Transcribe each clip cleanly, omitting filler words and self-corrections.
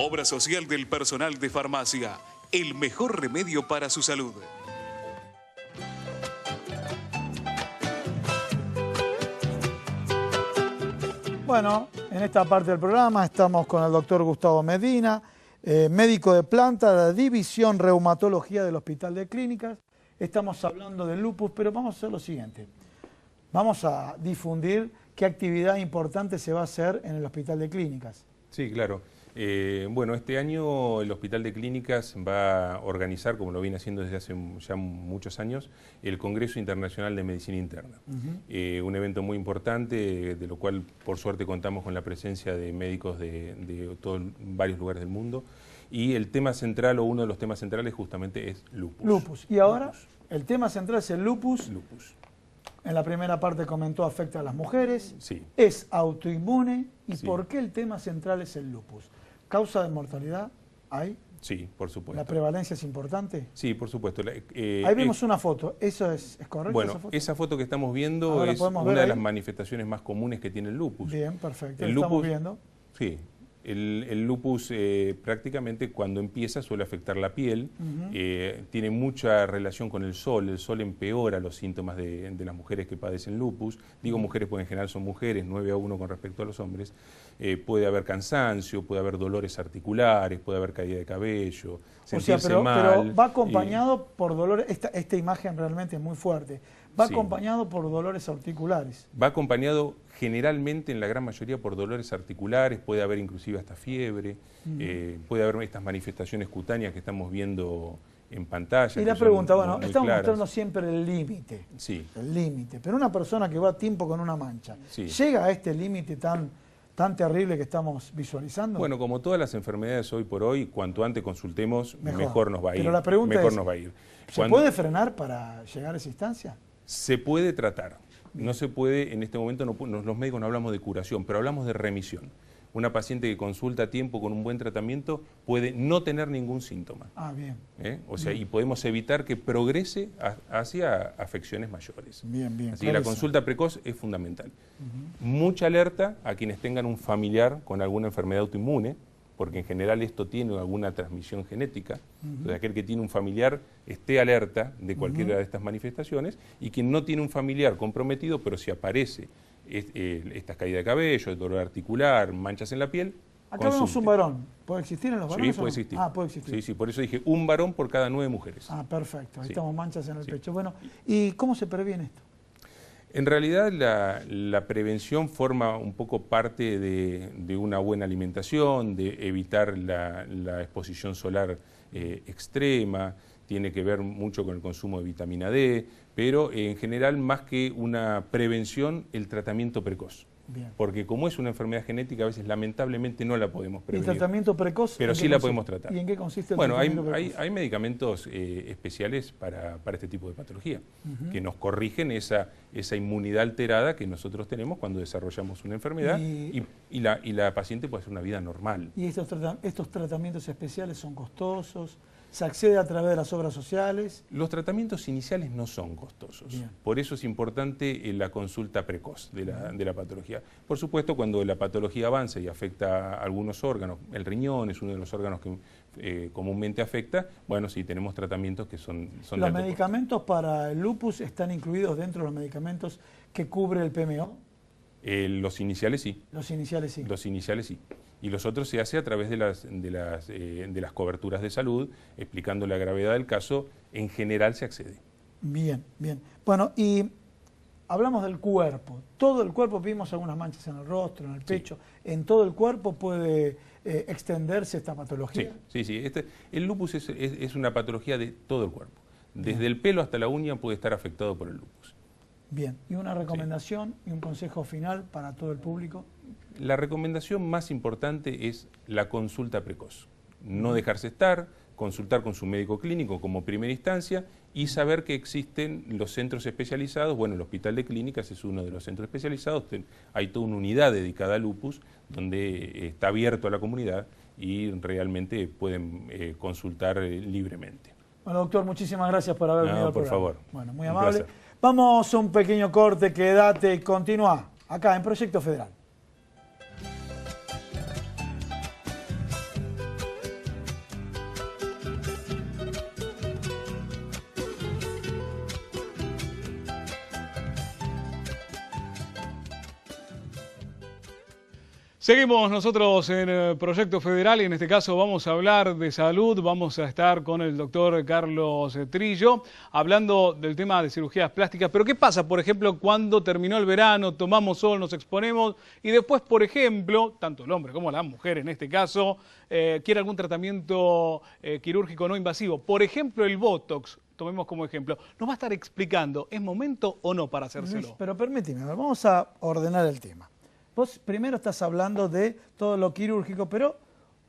Obra social del personal de farmacia. El mejor remedio para su salud. Bueno, en esta parte del programa estamos con el doctor Gustavo Medina, médico de planta de la División Reumatología del Hospital de Clínicas. Estamos hablando del lupus, pero vamos a hacer lo siguiente. Vamos a difundir qué actividad importante se va a hacer en el Hospital de Clínicas. Sí, claro. Bueno, este año el Hospital de Clínicas va a organizar, como lo viene haciendo desde hace ya muchos años, el Congreso Internacional de Medicina Interna. Un evento muy importante, de lo cual por suerte contamos con la presencia de médicos de varios lugares del mundo. Y el tema central, o uno de los temas centrales, justamente es lupus. Lupus. Y ahora el tema central es el lupus. Lupus. En la primera parte comentó afecta a las mujeres, sí. Es autoinmune. ¿Y sí. por qué el tema central es el lupus? ¿Causa de mortalidad hay? Sí, por supuesto. ¿La prevalencia es importante? Sí, por supuesto. Ahí vemos una foto. ¿Eso es correcto? Bueno, esa foto que estamos viendo es una de las manifestaciones más comunes que tiene el lupus. Bien, perfecto. El lupus, estamos lupus, viendo. Sí. El lupus prácticamente cuando empieza suele afectar la piel, tiene mucha relación con el sol empeora los síntomas de las mujeres que padecen lupus, digo mujeres porque en general son mujeres, 9-1 con respecto a los hombres, puede haber cansancio, puede haber dolores articulares, puede haber caída de cabello, sentirse mal. Pero va acompañado por dolores, esta imagen realmente es muy fuerte, va acompañado por dolores articulares. Va acompañado generalmente, en la gran mayoría, por dolores articulares, puede haber inclusive hasta fiebre, puede haber estas manifestaciones cutáneas que estamos viendo en pantalla. Y la pregunta, bueno, muy estamos claras. mostrando siempre el límite, sí. El límite, pero una persona que va a tiempo con una mancha, sí. ¿llega a este límite tan terrible que estamos visualizando? Bueno, como todas las enfermedades hoy por hoy, cuanto antes consultemos, mejor nos va a ir. Pero la pregunta mejor es, nos va a ir. ¿se puede frenar para llegar a esa instancia? Se puede tratar. No se puede, en este momento los médicos no hablamos de curación, pero hablamos de remisión. Una paciente que consulta a tiempo con un buen tratamiento puede no tener ningún síntoma. Ah, bien. O sea, y podemos evitar que progrese hacia afecciones mayores. Bien, bien. Así que la consulta precoz es fundamental. Mucha alerta a quienes tengan un familiar con alguna enfermedad autoinmune, porque en general esto tiene alguna transmisión genética. Entonces, aquel que tiene un familiar esté alerta de cualquiera de estas manifestaciones, y quien no tiene un familiar comprometido, pero si aparece esta caída de cabello, dolor articular, manchas en la piel, acá vemos un varón. ¿Puede existir en los varones? Sí, puede existir. Ah, puede existir. Sí, sí, por eso dije un varón por cada 9 mujeres. Ah, perfecto. Ahí estamos, manchas en el sí. pecho. Bueno, ¿y cómo se previene esto? En realidad la prevención forma un poco parte de una buena alimentación, de evitar la exposición solar extrema, tiene que ver mucho con el consumo de vitamina D, pero en general más que una prevención, el tratamiento precoz. Bien. Porque como es una enfermedad genética, a veces lamentablemente no la podemos prevenir. ¿Y el tratamiento precoz? Pero sí la podemos tratar. ¿Y en qué consiste el bueno, tratamiento precoz? Hay medicamentos especiales para este tipo de patología, que nos corrigen esa inmunidad alterada que nosotros tenemos cuando desarrollamos una enfermedad y la paciente puede hacer una vida normal. ¿Y estos tratamientos especiales son costosos? ¿Se accede a través de las obras sociales? Los tratamientos iniciales no son costosos. Bien. Por eso es importante la consulta precoz de la patología. Por supuesto, cuando la patología avanza y afecta a algunos órganos, el riñón es uno de los órganos que comúnmente afecta, bueno, sí, tenemos tratamientos que son ¿Los medicamentos para el lupus están incluidos dentro de los medicamentos que cubre el PMO? Los iniciales sí. Los iniciales sí. Los iniciales sí. Y los otros se hace a través de las coberturas de salud, explicando la gravedad del caso, en general se accede. Bien, bien. Bueno, y hablamos del cuerpo. Todo el cuerpo, vimos algunas manchas en el rostro, en el pecho. Sí. ¿En todo el cuerpo puede extenderse esta patología? Sí, sí. El lupus es una patología de todo el cuerpo. Desde el pelo hasta la uña puede estar afectado por el lupus. Bien. ¿Y una recomendación y un consejo final para todo el público? La recomendación más importante es la consulta precoz. No dejarse estar, consultar con su médico clínico como primera instancia y saber que existen los centros especializados. Bueno, el Hospital de Clínicas es uno de los centros especializados. Hay toda una unidad dedicada al lupus donde está abierto a la comunidad y realmente pueden consultar libremente. Bueno, doctor, muchísimas gracias por haber venido al programa. Por favor. Bueno, muy amable. Vamos a un pequeño corte, quédate y continúa acá en Proyecto Federal. Seguimos nosotros en Proyecto Federal y en este caso vamos a hablar de salud, vamos a estar con el doctor Carlos Trillo hablando del tema de cirugías plásticas. Pero ¿qué pasa, por ejemplo, cuando terminó el verano, tomamos sol, nos exponemos y después, por ejemplo, tanto el hombre como la mujer en este caso, quiere algún tratamiento quirúrgico no invasivo? Por ejemplo, el Botox. Tomemos como ejemplo. Nos va a estar explicando, ¿es momento o no para hacérselo? Luis, pero permíteme, vamos a ordenar el tema. Vos primero estás hablando de todo lo quirúrgico, pero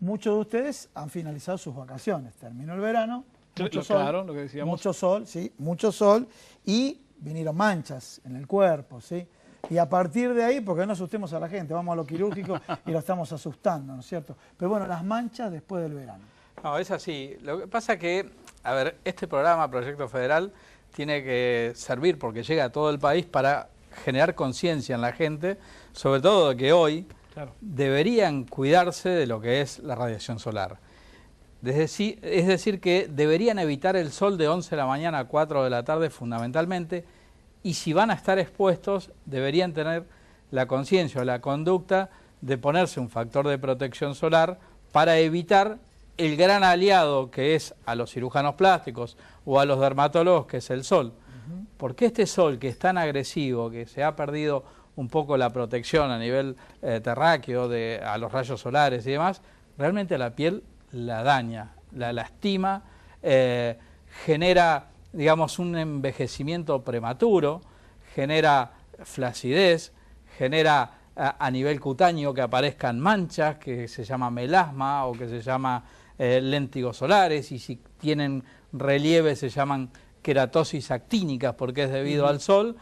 muchos de ustedes han finalizado sus vacaciones. Terminó el verano, mucho sol, claro, lo que decíamos. mucho sol, sí, mucho sol, y vinieron manchas en el cuerpo, ¿sí? Y a partir de ahí, porque no asustemos a la gente, vamos a lo quirúrgico y lo estamos asustando, ¿no es cierto? Pero bueno, las manchas después del verano. No, es así. Lo que pasa que, a ver, este programa, Proyecto Federal, tiene que servir porque llega a todo el país para generar conciencia en la gente, sobre todo de que hoy deberían cuidarse de lo que es la radiación solar. Es decir, que deberían evitar el sol de 11 de la mañana a 4 de la tarde fundamentalmente, y si van a estar expuestos, deberían tener la conciencia o la conducta de ponerse un factor de protección solar para evitar el gran aliado que es a los cirujanos plásticos o a los dermatólogos, que es el sol. Porque este sol que es tan agresivo, que se ha perdido un poco la protección a nivel terráqueo a los rayos solares y demás, realmente la piel la daña, la lastima, genera, digamos, un envejecimiento prematuro, genera flacidez, genera a nivel cutáneo que aparezcan manchas, que se llama melasma o que se llama léntigos solares, y si tienen relieve se llaman queratosis actínicas porque es debido al sol,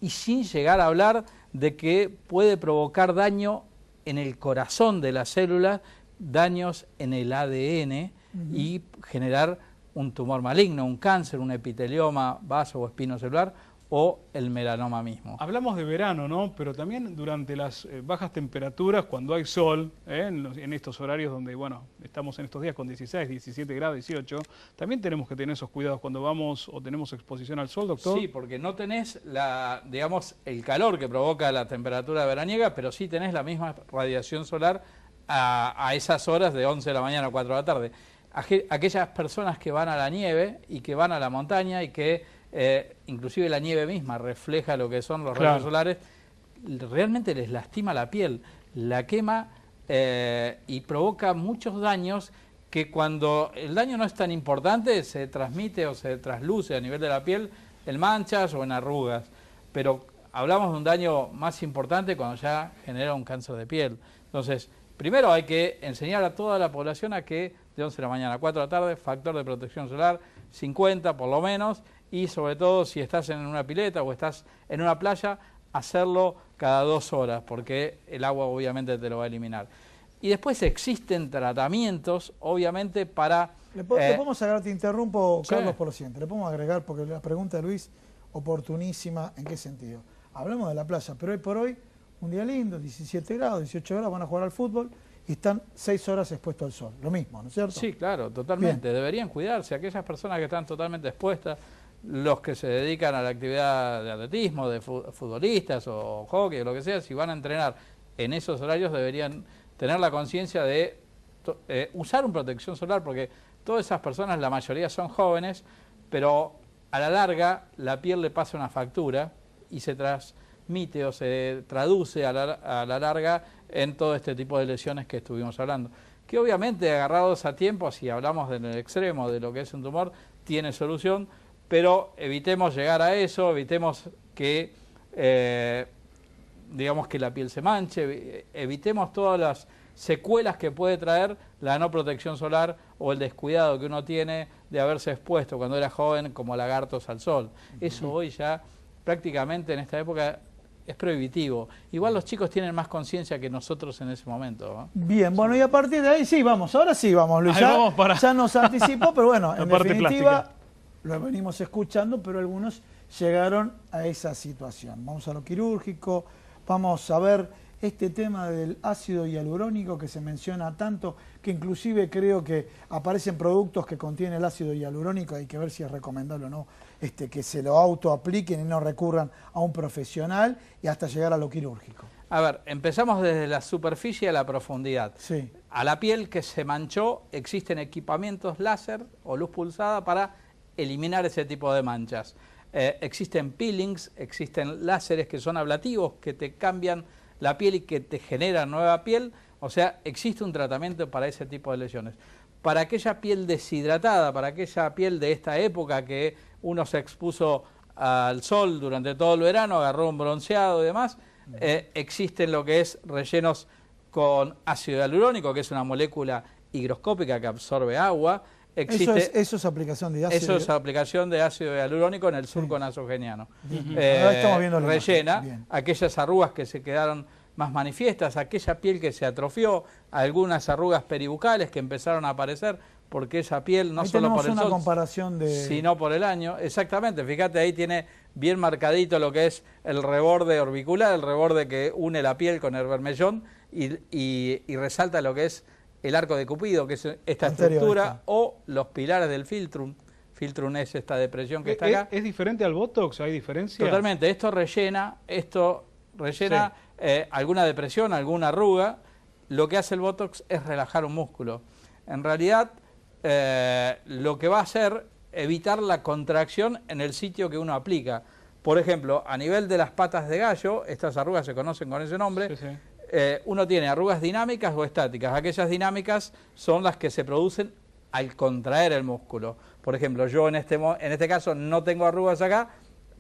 y sin llegar a hablar de que puede provocar daño en el corazón de las células, daños en el ADN y generar un tumor maligno, un cáncer, un epitelioma vaso o espinocelular o el melanoma mismo. Hablamos de verano, ¿no? Pero también durante las bajas temperaturas, cuando hay sol, en estos horarios donde, bueno, estamos en estos días con 16, 17 grados, 18, también tenemos que tener esos cuidados cuando vamos o tenemos exposición al sol, doctor. Sí, porque no tenés digamos, el calor que provoca la temperatura veraniega, pero sí tenés la misma radiación solar a esas horas de 11 de la mañana a 4 de la tarde. Aquellas personas que van a la nieve y que van a la montaña y que inclusive la nieve misma refleja lo que son los rayos solares, realmente les lastima la piel, la quema y provoca muchos daños que cuando el daño no es tan importante se transmite o se trasluce a nivel de la piel en manchas o en arrugas, pero hablamos de un daño más importante cuando ya genera un cáncer de piel. Entonces, primero hay que enseñar a toda la población a que de 11 de la mañana a 4 de la tarde, factor de protección solar 50 por lo menos, y sobre todo si estás en una pileta o estás en una playa, hacerlo cada 2 horas, porque el agua obviamente te lo va a eliminar. Y después existen tratamientos, obviamente, para... ¿Le podemos agregar, te interrumpo, Carlos, Sí. por lo siguiente, le podemos agregar, porque la pregunta de Luis, oportunísima, ¿en qué sentido? Hablamos de la playa, pero hoy por hoy, un día lindo, 17 grados, 18 grados, van a jugar al fútbol y están 6 horas expuestos al sol, lo mismo, ¿no es cierto? Sí, claro, totalmente. Bien. Deberían cuidarse. Aquellas personas que están totalmente expuestas, los que se dedican a la actividad de atletismo, de futbolistas o hockey o lo que sea, si van a entrenar en esos horarios deberían tener la conciencia de usar una protección solar, porque todas esas personas, la mayoría son jóvenes, pero a la larga la piel le pasa una factura y se transmite o se traduce a la larga en todo este tipo de lesiones que estuvimos hablando. Que obviamente agarrados a tiempo, si hablamos del extremo de lo que es un tumor, tiene solución, pero evitemos llegar a eso, evitemos que, digamos, que la piel se manche, evitemos todas las secuelas que puede traer la no protección solar o el descuidado que uno tiene de haberse expuesto cuando era joven como lagartos al sol. Eso hoy ya prácticamente en esta época es prohibitivo. Igual los chicos tienen más conciencia que nosotros en ese momento, ¿no? Bien, bueno, y a partir de ahí sí, vamos, ahora sí vamos, Luis. Ahí vamos para ya nos anticipó, pero bueno, la en parte definitiva plástica. lo venimos escuchando, pero algunos llegaron a esa situación. Vamos a lo quirúrgico, vamos a ver este tema del ácido hialurónico que se menciona tanto, que inclusive creo que aparecen productos que contienen el ácido hialurónico, hay que ver si es recomendable o no, que se lo autoapliquen y no recurran a un profesional y hasta llegar a lo quirúrgico. A ver, empezamos desde la superficie a la profundidad. Sí. A la piel que se manchó existen equipamientos láser o luz pulsada para eliminar ese tipo de manchas. Existen peelings, existen láseres que son ablativos, que te cambian la piel y que te generan nueva piel. O sea, existe un tratamiento para ese tipo de lesiones. Para aquella piel deshidratada, para aquella piel de esta época que uno se expuso al sol durante todo el verano, agarró un bronceado y demás, existen lo que es rellenos con ácido hialurónico, que es una molécula higroscópica que absorbe agua. Eso es aplicación de ácido. Eso es aplicación de ácido hialurónico en el surco nasogeniano. Ahora estamos viendo la rellena aquellas arrugas que se quedaron más manifiestas, aquella piel que se atrofió, algunas arrugas peribucales que empezaron a aparecer, porque esa piel no ahí solo por el una sol, comparación sino por el año. Exactamente, fíjate, ahí tiene bien marcadito lo que es el reborde orbicular, el reborde que une la piel con el bermellón y resalta lo que es el arco de Cupido, que es esta estructura, o los pilares del filtrum. Filtrum es esta depresión que está acá. ¿Es diferente al Botox? ¿Hay diferencia? Totalmente, esto rellena alguna depresión, alguna arruga. Lo que hace el Botox es relajar un músculo. En realidad, lo que va a hacer evitar la contracción en el sitio que uno aplica. Por ejemplo, a nivel de las patas de gallo, estas arrugas se conocen con ese nombre, uno tiene arrugas dinámicas o estáticas. Aquellas dinámicas son las que se producen al contraer el músculo. Por ejemplo, yo en este caso no tengo arrugas acá,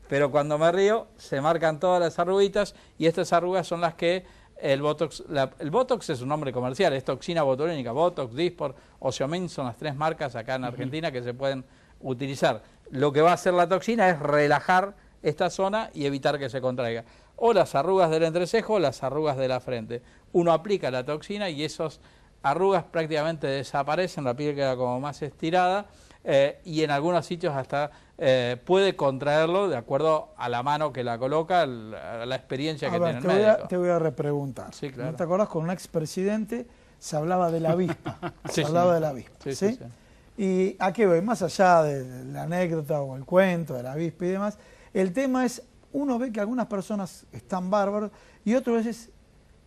pero cuando me río se marcan todas las arruguitas y estas arrugas son las que el Botox es un nombre comercial, es toxina botulínica, Botox, Dysport, Oseomin son las 3 marcas acá en Argentina que se pueden utilizar. Lo que va a hacer la toxina es relajar esta zona y evitar que se contraiga. O las arrugas del entrecejo o las arrugas de la frente. Uno aplica la toxina y esas arrugas prácticamente desaparecen, la piel queda como más estirada y en algunos sitios hasta puede contraerlo de acuerdo a la mano que la coloca, a la experiencia que tiene el médico. Te voy a repreguntar. Sí, claro. ¿No te acordás? Con un expresidente se hablaba de la avispa. de la avispa. Sí, ¿sí? Sí, sí. ¿Y a qué voy? Más allá de la anécdota o el cuento de la avispa y demás, el tema es, uno ve que algunas personas están bárbaros y otras veces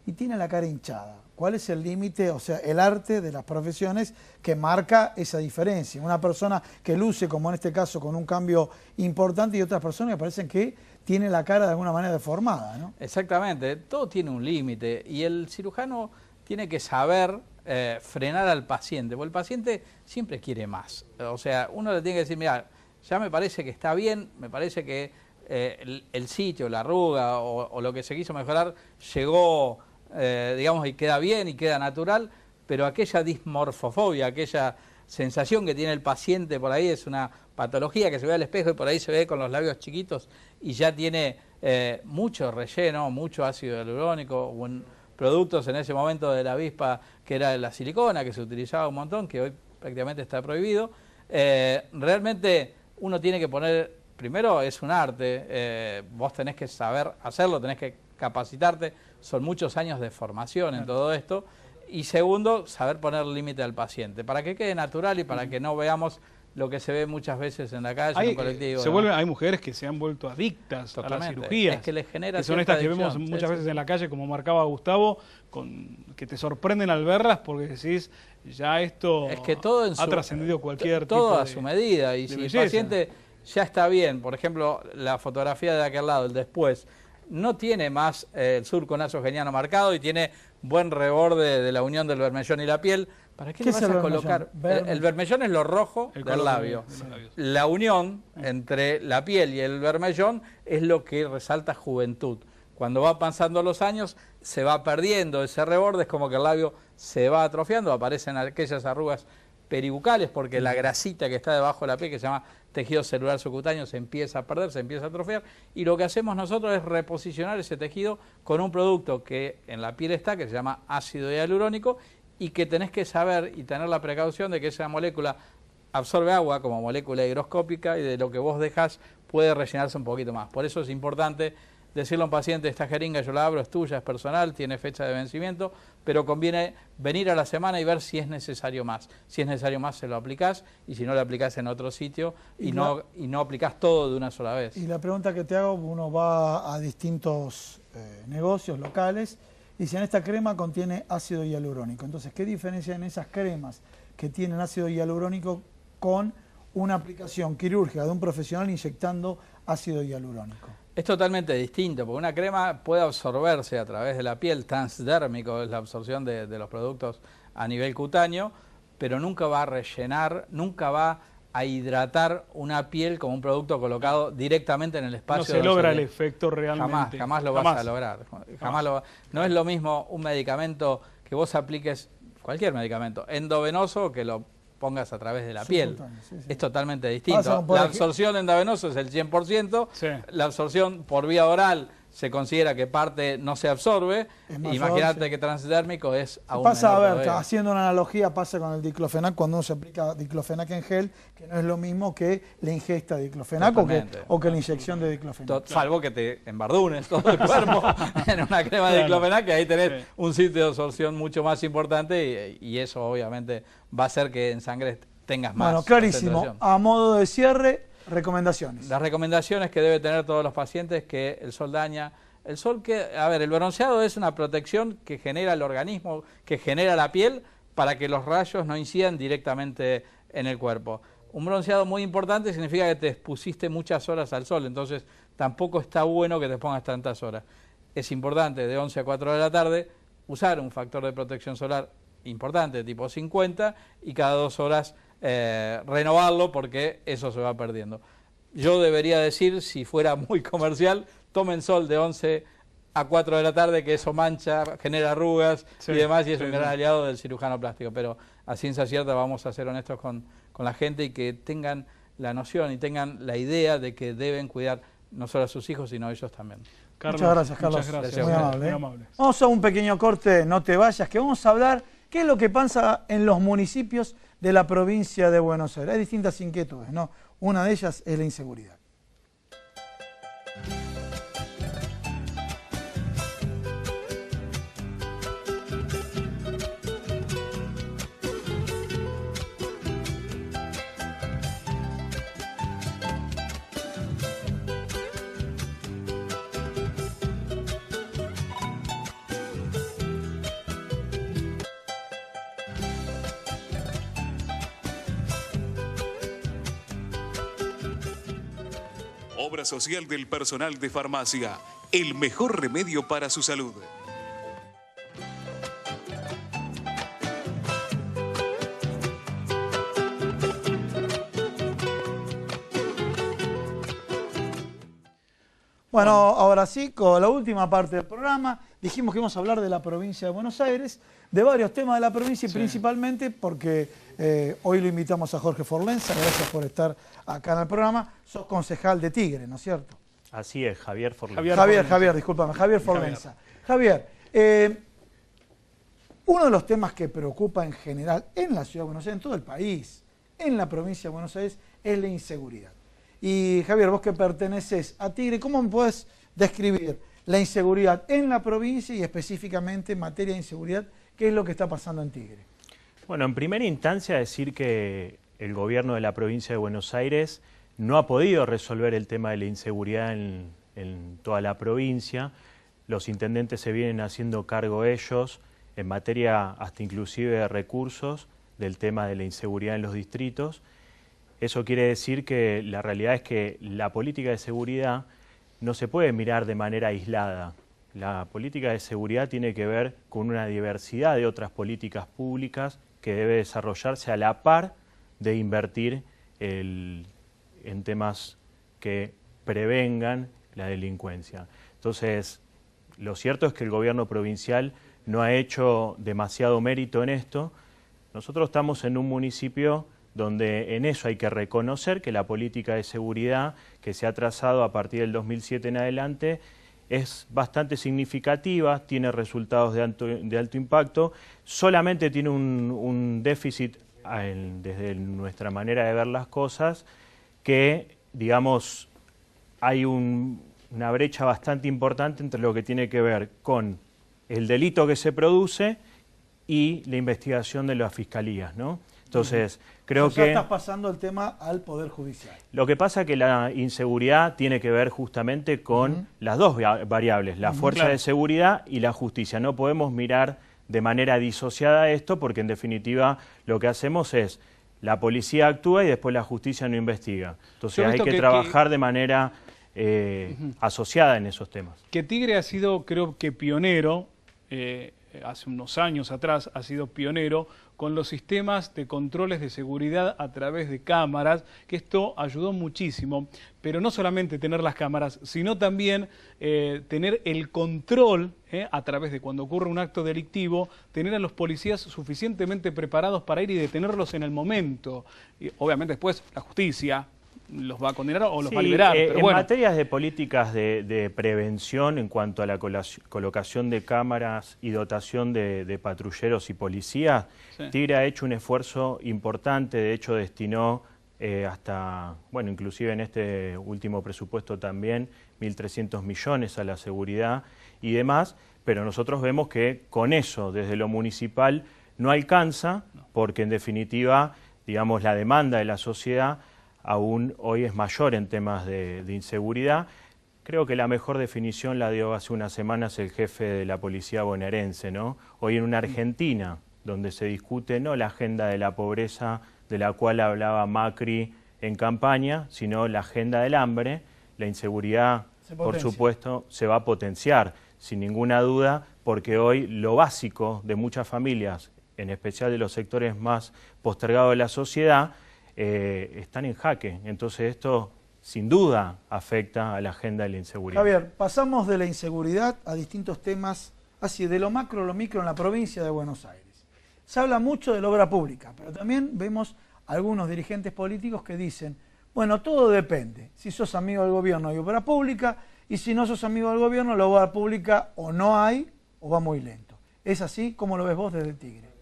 y tienen la cara hinchada. ¿Cuál es el límite, o sea, el arte de las profesiones que marca esa diferencia? Una persona que luce, como en este caso, con un cambio importante y otras personas que parecen que tienen la cara de alguna manera deformada, ¿no? Exactamente, todo tiene un límite y el cirujano tiene que saber frenar al paciente, porque el paciente siempre quiere más. O sea, uno le tiene que decir, mira, ya me parece que está bien, me parece que el sitio, la arruga o lo que se quiso mejorar llegó, digamos, y queda bien y queda natural, pero aquella dismorfofobia, aquella sensación que tiene el paciente por ahí es una patología que se ve al espejo y por ahí se ve con los labios chiquitos y ya tiene mucho relleno, mucho ácido hialurónico, productos en ese momento de la avispa que era la silicona, que se utilizaba un montón, que hoy prácticamente está prohibido. Realmente uno tiene que poner, primero es un arte, vos tenés que saber hacerlo, tenés que capacitarte, son muchos años de formación en todo esto, y segundo, saber poner límite al paciente, para que quede natural y para que no veamos lo que se ve muchas veces en la calle, en un colectivo. Hay mujeres que se han vuelto adictas a las cirugías. Es que les genera que son estas que vemos adicción. muchas veces en la calle, como marcaba Gustavo, que te sorprenden al verlas porque decís, ya esto es que todo ha trascendido cualquier todo tipo a su medida. Y si el paciente ya está bien, por ejemplo, la fotografía de aquel lado, el después, no tiene más el surco nasogeniano marcado y tiene buen reborde de la unión del bermellón y la piel, ¿para qué le vas a colocar? El bermellón es lo rojo del labio. La unión entre la piel y el bermellón es lo que resalta juventud. Cuando va pasando los años se va perdiendo ese reborde, es como que el labio se va atrofiando, aparecen aquellas arrugas peribucales porque la grasita que está debajo de la piel, que se llama tejido celular subcutáneo, se empieza a perder, se empieza a atrofiar, y lo que hacemos nosotros es reposicionar ese tejido con un producto que en la piel está, que se llama ácido hialurónico, y que tenés que saber y tener la precaución de que esa molécula absorbe agua como molécula higroscópica y de lo que vos dejás puede rellenarse un poquito más. Por eso es importante decirle a un paciente, esta jeringa yo la abro, es tuya, es personal, tiene fecha de vencimiento, pero conviene venir a la semana y ver si es necesario más. Si es necesario más, se lo aplicás, y si no, lo aplicás en otro sitio y no aplicás todo de una sola vez. Y la pregunta que te hago, uno va a distintos negocios locales, dicen esta crema contiene ácido hialurónico. Entonces, ¿qué diferencia en esas cremas que tienen ácido hialurónico con una aplicación quirúrgica de un profesional inyectando ácido hialurónico? Es totalmente distinto, porque una crema puede absorberse a través de la piel, transdérmico es la absorción de los productos a nivel cutáneo, pero nunca va a rellenar, nunca va a hidratar una piel como un producto colocado directamente en el espacio. No se logra el efecto realmente. Jamás lo vas a lograr. No es lo mismo un medicamento que vos apliques, cualquier medicamento, endovenoso, que lo pongas a través de la piel. Sí. Es totalmente distinto. La absorción endovenosa es el 100%, sí. La absorción por vía oral se considera que parte no se absorbe. Imagínate que transdérmico es aún pasa, menor a ver, todavía. haciendo una analogía, pasa con el diclofenac cuando uno se aplica diclofenac en gel, que no es lo mismo que la ingesta de diclofenac o que la inyección de diclofenac. Salvo que te embardunes todo el cuerpo en una crema de diclofenac, que ahí tenés un sitio de absorción mucho más importante y eso obviamente va a hacer que en sangre tengas más. Bueno, clarísimo. A modo de cierre, recomendaciones. Las recomendaciones que debe tener todos los pacientes: que el sol daña. El sol el bronceado es una protección que genera el organismo, que genera la piel, para que los rayos no incidan directamente en el cuerpo. Un bronceado muy importante significa que te expusiste muchas horas al sol, entonces tampoco está bueno que te pongas tantas horas. Es importante de 11 a 4 de la tarde usar un factor de protección solar importante, tipo 50, y cada 2 horas renovarlo, porque eso se va perdiendo. Yo debería decir, si fuera muy comercial, tomen sol de 11 a 4 de la tarde, que eso mancha, genera arrugas y demás, y es un gran aliado del cirujano plástico. Pero a ciencia cierta vamos a ser honestos con la gente, y que tengan la noción y tengan la idea de que deben cuidar no solo a sus hijos, sino a ellos también. Carlos, muchas gracias, Carlos. Muchas gracias. Muy amable. Muy amable. Vamos a un pequeño corte, no te vayas, que vamos a hablar qué es lo que pasa en los municipios de la provincia de Buenos Aires. Hay distintas inquietudes, ¿no? Una de ellas es la inseguridad. Obra social del personal de farmacia, el mejor remedio para su salud. Bueno, ahora sí, con la última parte del programa, dijimos que íbamos a hablar de la provincia de Buenos Aires, de varios temas de la provincia, y principalmente porque hoy lo invitamos a Jorge Forlenza. Gracias por estar acá en el programa. Sos concejal de Tigre, ¿no es cierto? Así es, Javier Forlenza. Javier Forlenza. Javier, uno de los temas que preocupa en general en la ciudad de Buenos Aires, en todo el país, en la provincia de Buenos Aires, es la inseguridad. Y Javier, vos que perteneces a Tigre, ¿cómo me podés describir la inseguridad en la provincia y específicamente en materia de inseguridad? ¿Qué es lo que está pasando en Tigre? Bueno, en primera instancia decir que el gobierno de la provincia de Buenos Aires no ha podido resolver el tema de la inseguridad en toda la provincia. Los intendentes se vienen haciendo cargo ellos en materia hasta inclusive de recursos del tema de la inseguridad en los distritos. Eso quiere decir que la realidad es que la política de seguridad no se puede mirar de manera aislada. La política de seguridad tiene que ver con una diversidad de otras políticas públicas que debe desarrollarse a la par de invertir en temas que prevengan la delincuencia. Entonces, lo cierto es que el gobierno provincial no ha hecho demasiado mérito en esto. Nosotros estamos en un municipio donde en eso hay que reconocer que la política de seguridad que se ha trazado a partir del 2007 en adelante es bastante significativa, tiene resultados de alto impacto, solamente tiene un déficit desde nuestra manera de ver las cosas, que digamos hay una brecha bastante importante entre lo que tiene que ver con el delito que se produce y la investigación de las fiscalías, ¿no? Entonces, creo ya que estás pasando el tema al Poder Judicial. lo que pasa es que la inseguridad tiene que ver justamente con las dos variables, la fuerza de seguridad y la justicia. No podemos mirar de manera disociada esto porque en definitiva lo que hacemos es la policía actúa y después la justicia no investiga. Entonces hay que trabajar de manera asociada en esos temas. Que Tigre ha sido, creo que pionero, hace unos años atrás ha sido pionero con los sistemas de controles de seguridad a través de cámaras, que esto ayudó muchísimo, pero no solamente tener las cámaras, sino también tener el control a través de cuando ocurre un acto delictivo, tener a los policías suficientemente preparados para ir y detenerlos en el momento. Y obviamente después la justicia los va a condenar o los va a liberar. Pero en materias de políticas de prevención en cuanto a la colocación de cámaras y dotación de patrulleros y policías, Tigre ha hecho un esfuerzo importante, de hecho destinó hasta, bueno, inclusive en este último presupuesto también, 1.300 millones a la seguridad y demás, pero nosotros vemos que con eso, desde lo municipal, no alcanza, porque en definitiva, digamos, la demanda de la sociedad aún hoy es mayor en temas de inseguridad. Creo que la mejor definición la dio hace unas semanas el jefe de la policía bonaerense, ¿no? Hoy en una Argentina, donde se discute no la agenda de la pobreza de la cual hablaba Macri en campaña, sino la agenda del hambre, la inseguridad, por supuesto, se va a potenciar, sin ninguna duda, porque hoy lo básico de muchas familias, en especial de los sectores más postergados de la sociedad, están en jaque. Entonces esto sin duda afecta a la agenda de la inseguridad. Javier, pasamos de la inseguridad a distintos temas, así de lo macro a lo micro en la provincia de Buenos Aires. Se habla mucho de la obra pública, pero también vemos algunos dirigentes políticos que dicen, bueno, todo depende, si sos amigo del gobierno hay obra pública, y si no sos amigo del gobierno la obra pública o no hay o va muy lento. ¿Es así? ¿Cómo lo ves vos desde Tigre?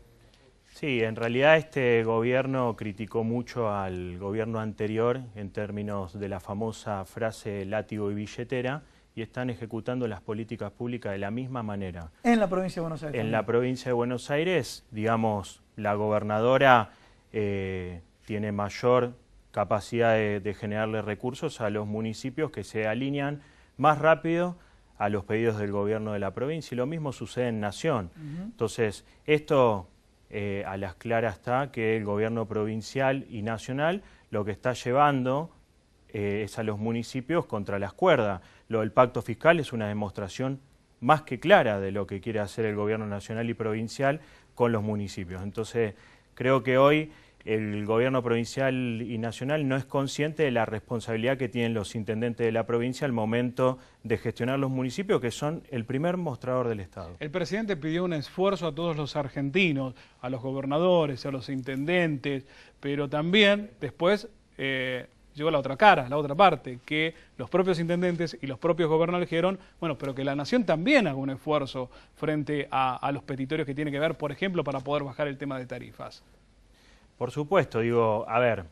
Sí, en realidad este gobierno criticó mucho al gobierno anterior en términos de la famosa frase látigo y billetera y están ejecutando las políticas públicas de la misma manera. En la provincia de Buenos Aires. En la provincia de Buenos Aires, digamos, la gobernadora tiene mayor capacidad de generarle recursos a los municipios que se alinean más rápido a los pedidos del gobierno de la provincia y lo mismo sucede en Nación. Entonces, esto a las claras está que el gobierno provincial y nacional lo que está llevando es a los municipios contra las cuerdas. Lo del pacto fiscal es una demostración más que clara de lo que quiere hacer el gobierno nacional y provincial con los municipios. Entonces, creo que hoy el gobierno provincial y nacional no es consciente de la responsabilidad que tienen los intendentes de la provincia al momento de gestionar los municipios, que son el primer mostrador del Estado. El presidente pidió un esfuerzo a todos los argentinos, a los gobernadores, a los intendentes, pero también después llegó la otra cara, la otra parte, que los propios intendentes y los propios gobernadores dijeron, bueno, pero que la nación también haga un esfuerzo frente a los petitorios que tiene que ver, por ejemplo, para poder bajar el tema de tarifas. Por supuesto, digo, a ver,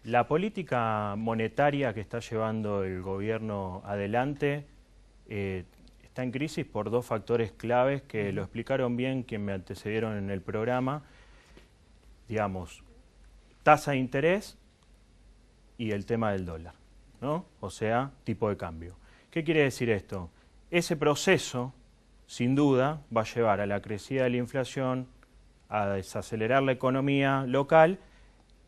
la política monetaria que está llevando el gobierno adelante está en crisis por dos factores claves que lo explicaron bien quienes me antecedieron en el programa, digamos, tasa de interés y el tema del dólar, ¿no? O sea, tipo de cambio. ¿Qué quiere decir esto? Ese proceso, sin duda, va a llevar a la crecida de la inflación, a desacelerar la economía local,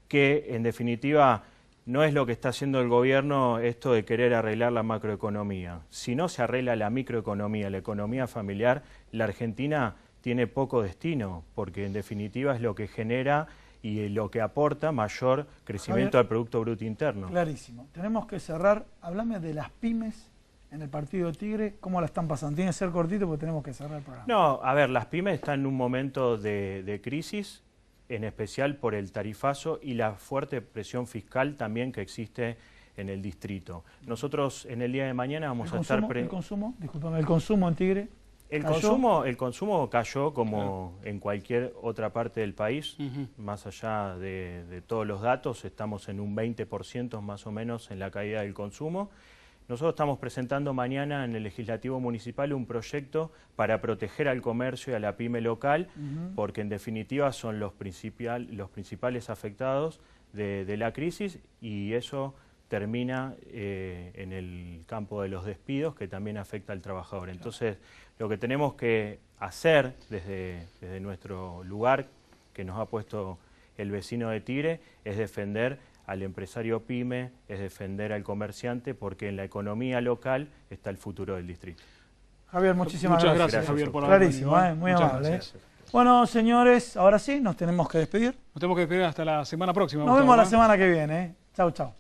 que en definitiva no es lo que está haciendo el gobierno esto de querer arreglar la macroeconomía. Si no se arregla la microeconomía, la economía familiar, la Argentina tiene poco destino, porque en definitiva es lo que genera y lo que aporta mayor crecimiento al Producto Bruto Interno. Clarísimo. Tenemos que cerrar. Háblame de las pymes en el partido Tigre, ¿cómo la están pasando? Tiene que ser cortito porque tenemos que cerrar el programa. No, a ver, las pymes están en un momento de crisis, en especial por el tarifazo y la fuerte presión fiscal también que existe en el distrito. Nosotros en el día de mañana vamos a estar... ¿El consumo? Discúlpame, ¿el consumo en Tigre? El consumo cayó como en cualquier otra parte del país, más allá de todos los datos, estamos en un 20% más o menos en la caída del consumo. Nosotros estamos presentando mañana en el Legislativo Municipal un proyecto para proteger al comercio y a la pyme local, porque en definitiva son los principales afectados de la crisis, y eso termina en el campo de los despidos, que también afecta al trabajador. Entonces, lo que tenemos que hacer desde nuestro lugar, que nos ha puesto el vecino de Tigre, es defender al empresario pyme, es defender al comerciante, porque en la economía local está el futuro del distrito. Javier, muchísimas Muchas gracias. gracias, Javier, por haber Clarísimo, venido. muy Muchas amable. gracias. Bueno, señores, ahora sí, nos tenemos que despedir. Nos tenemos que despedir hasta la semana próxima. Nos vemos Gustavo, la semana que viene. Chau, chau.